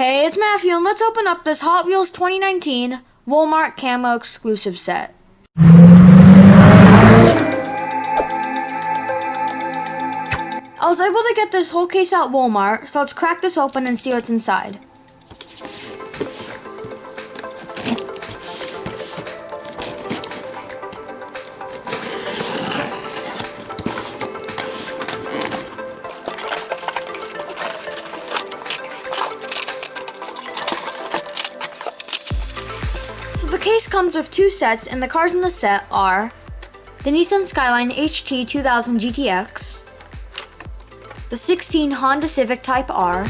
Hey, it's Matthew, and let's open up this Hot Wheels 2019 Walmart Camo exclusive set. I was able to get this whole case at Walmart, so let's crack this open and see what's inside. So the case comes with two sets, and the cars in the set are the Nissan Skyline HT 2000 GTX, the 16 Honda Civic Type R,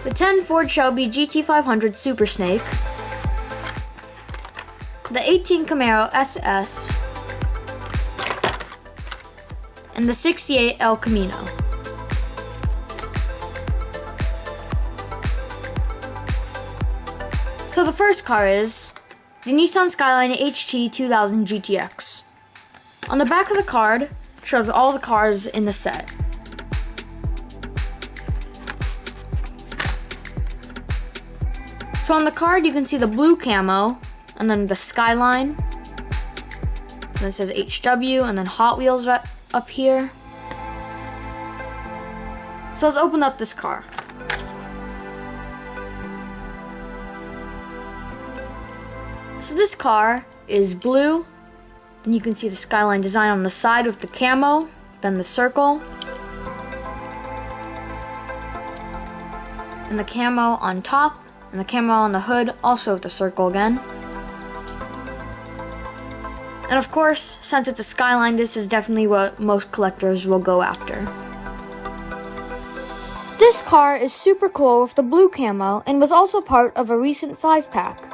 the 10 Ford Shelby GT500 Super Snake, the 18 Camaro SS, and the 68 El Camino. So the first car is the Nissan Skyline HT 2000 GTX. On the back of the card shows all the cars in the set. So on the card you can see the blue camo, and then the Skyline, and then it says HW, and then Hot Wheels right up here. So let's open up this car. So this car is blue, and you can see the Skyline design on the side with the camo, then the circle, and the camo on top, and the camo on the hood, also with the circle again. And of course, since it's a Skyline, this is definitely what most collectors will go after. This car is super cool with the blue camo, and was also part of a recent 5-pack.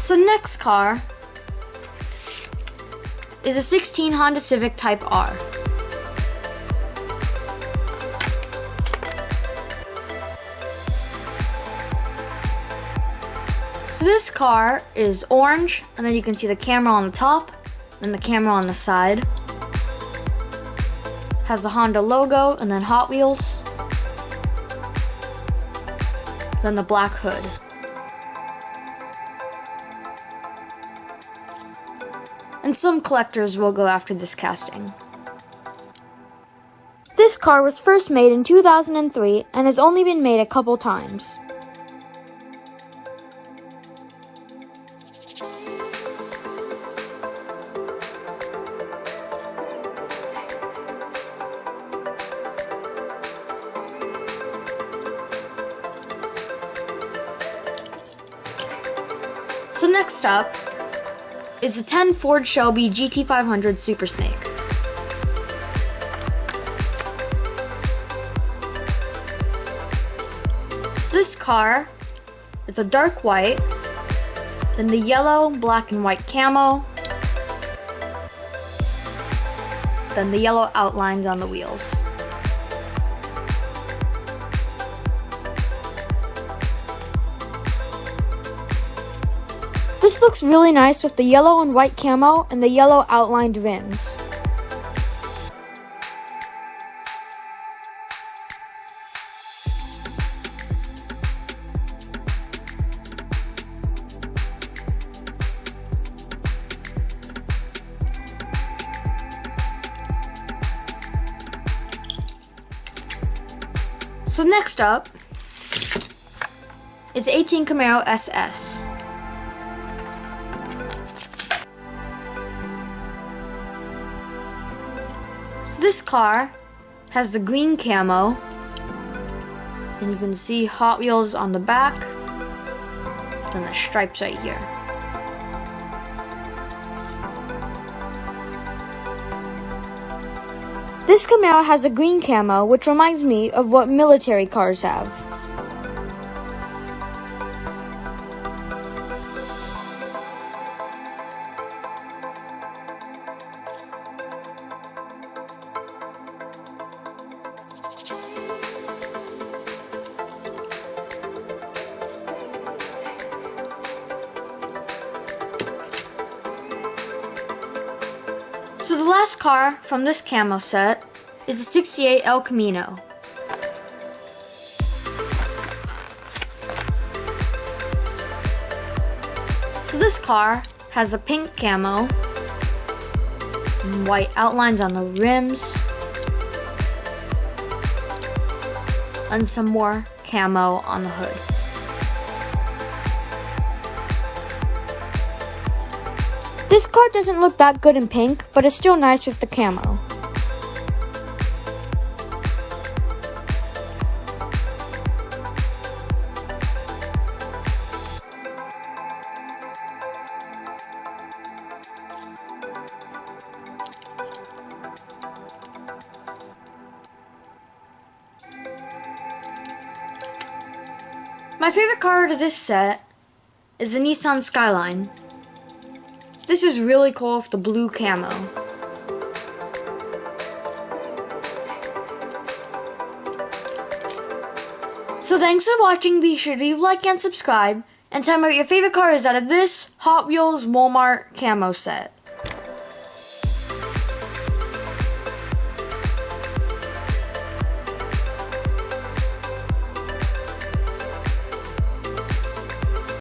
So next car is a 16 Honda Civic Type R. So this car is orange, and then you can see the camera on the top, and the camera on the side. Has the Honda logo, and then Hot Wheels. Then the black hood. And some collectors will go after this casting. This car was first made in 2003 and has only been made a couple times. So next up is the 10 Ford Shelby GT500 Super Snake. So this car, it's a dark white, then the yellow, black, and white camo, then the yellow outlines on the wheels. This looks really nice with the yellow and white camo and the yellow outlined rims. So next up is 18 Camaro SS. So this car has the green camo, and you can see Hot Wheels on the back, and the stripes right here. This Camaro has a green camo, which reminds me of what military cars have. So the last car from this camo set is the 68 El Camino. So this car has a pink camo, and white outlines on the rims, and some more camo on the hood. This car doesn't look that good in pink, but it's still nice with the camo. My favorite car out of this set is the Nissan Skyline. This is really cool with the blue camo. So thanks for watching. Be sure to leave a like and subscribe, and tell me what your favorite car is out of this Hot Wheels Walmart camo set.